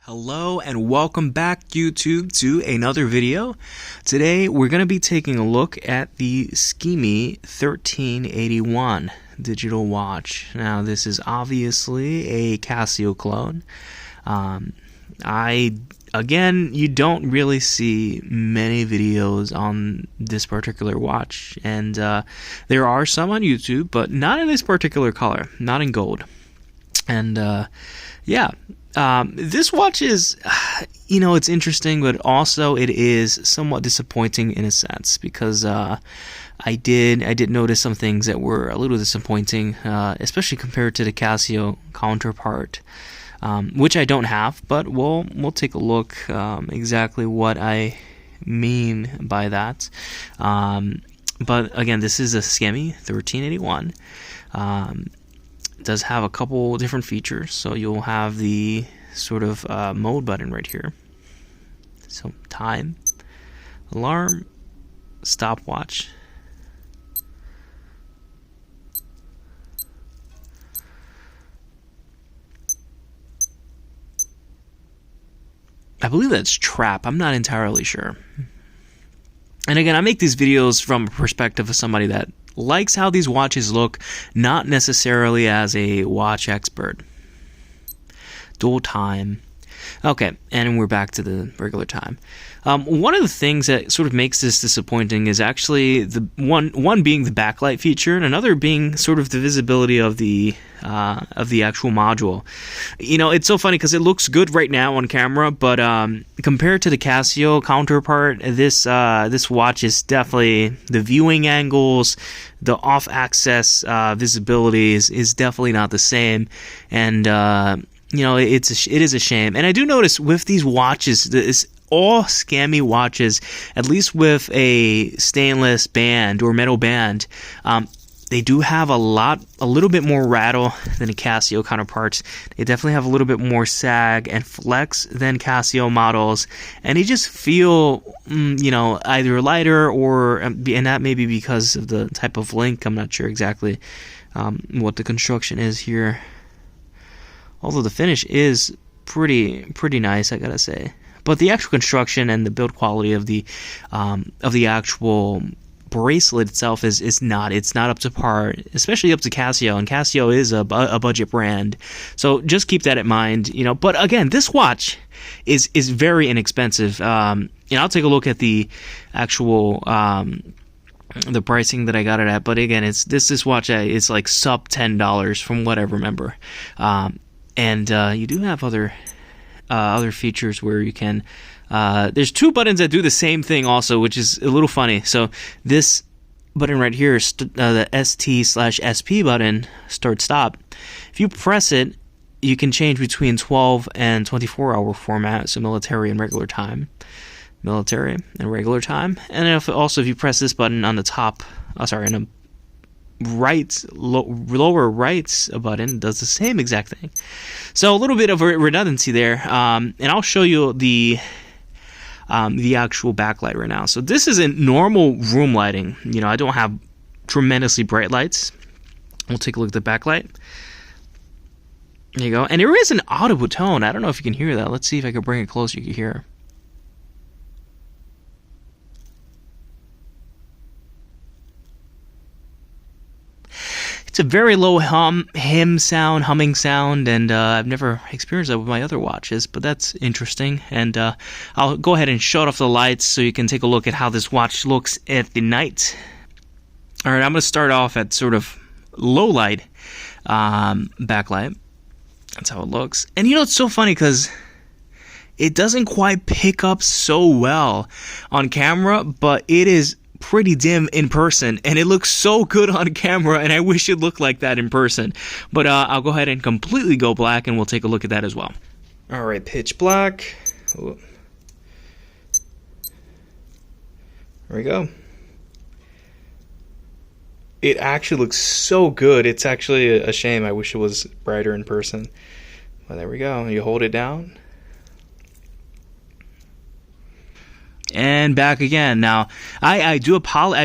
Hello and welcome back YouTube to another video. Today we're going to be taking a look at the Skmei 1381 digital watch. Now this is obviously a Casio clone. Again, you don't really see many videos on this particular watch, and there are some on YouTube, but not in this particular color, not in gold. And this watch is, it's interesting, but also it is somewhat disappointing in a sense, because I did notice some things that were a little disappointing, especially compared to the Casio counterpart, which I don't have, but we'll take a look exactly what I mean by that. But again, this is a Skmei 1381. Does have a couple different features. So you'll have the sort of mode button right here. So time, alarm, stopwatch. I believe that's trap. I'm not entirely sure. And again, I make these videos from a perspective of somebody that likes how these watches look, not necessarily as a watch expert. Dual time. Okay, and we're back to the regular time. One of the things that sort of makes this disappointing is actually the one being the backlight feature, and another being sort of the visibility of the actual module. It's so funny because it looks good right now on camera, but compared to the Casio counterpart, this watch is definitely, the viewing angles, the off-axis visibility is definitely not the same, and it is a shame. And I do notice with these watches, all Skmei watches, at least with a stainless band or metal band, they do have a little bit more rattle than the Casio counterparts. They definitely have a little bit more sag and flex than Casio models, and they just feel, either lighter and that may be because of the type of link. I'm not sure exactly what the construction is here. Although the finish is pretty nice, I gotta say. But the actual construction and the build quality of the actual bracelet itself is not up to par, especially up to Casio, and Casio is a budget brand, so just keep that in mind. But again, this watch is very inexpensive. I'll take a look at the actual the pricing that I got it at, but again, this watch is like sub $10 from what I remember. And you do have other features where you can. There's two buttons that do the same thing also, which is a little funny. So this button right here, the ST/SP button, start stop. If you press it, you can change between 12 and 24-hour format, so military and regular time. Military and regular time. And if you press this button on the top, in the lower right button, does the same exact thing. So a little bit of a redundancy there, and I'll show you the actual backlight right now. So this is in normal room lighting. I don't have tremendously bright lights. We'll take a look at the backlight. There you go. And there is an audible tone. I don't know if you can hear that. Let's see if I can bring it closer. You can hear. It's a very low humming sound, and I've never experienced that with my other watches, but that's interesting. And I'll go ahead and shut off the lights so you can take a look at how this watch looks at the night. All right, I'm going to start off at sort of low light backlight. That's how it looks. And it's so funny because it doesn't quite pick up so well on camera, but it is pretty dim in person, and it looks so good on camera, and I wish it looked like that in person. But I'll go ahead and completely go black, and we'll take a look at that as well. Alright, pitch black. Ooh. There we go. It actually looks so good. It's actually a shame. I wish it was brighter in person. Well, there we go. You hold it down. And back again. Now, I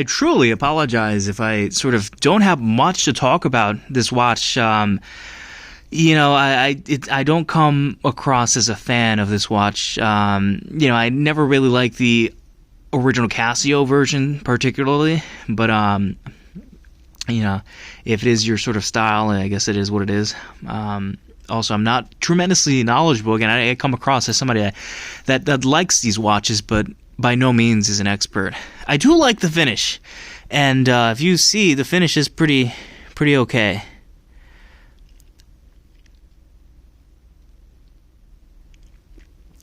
truly apologize if I sort of don't have much to talk about this watch. I don't come across as a fan of this watch. I never really liked the original Casio version particularly, but if it is your sort of style, I guess it is what it is. Also, I'm not tremendously knowledgeable. Again, I come across as somebody that likes these watches, but by no means is an expert. I do like the finish, and if you see, the finish is pretty okay.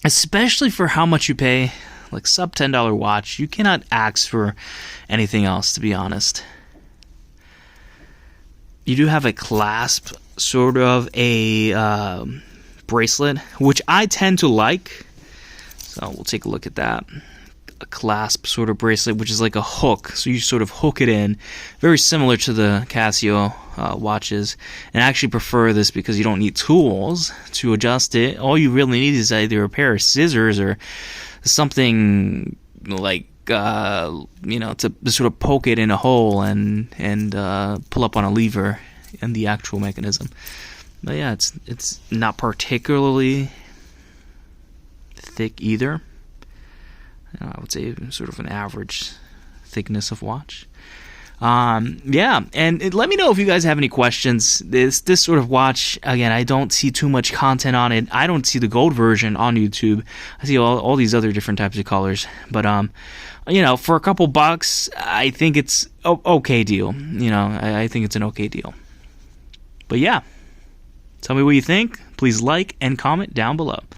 Especially for how much you pay, like sub $10 watch, you cannot ask for anything else, to be honest. You do have a clasp, sort of a bracelet, which I tend to like. So we'll take a look at that. A clasp sort of bracelet, which is like a hook. So you sort of hook it in, very similar to the Casio watches. And I actually prefer this because you don't need tools to adjust it. All you really need is either a pair of scissors or something like to sort of poke it in a hole and pull up on a lever and the actual mechanism. But yeah, it's not particularly thick either. I would say sort of an average thickness of watch. And let me know if you guys have any questions. This sort of watch, again, I don't see too much content on it. I don't see the gold version on YouTube. I see all these other different types of colors. But for a couple bucks, I think it's okay deal. I think it's an okay deal. But yeah, tell me what you think. Please like and comment down below.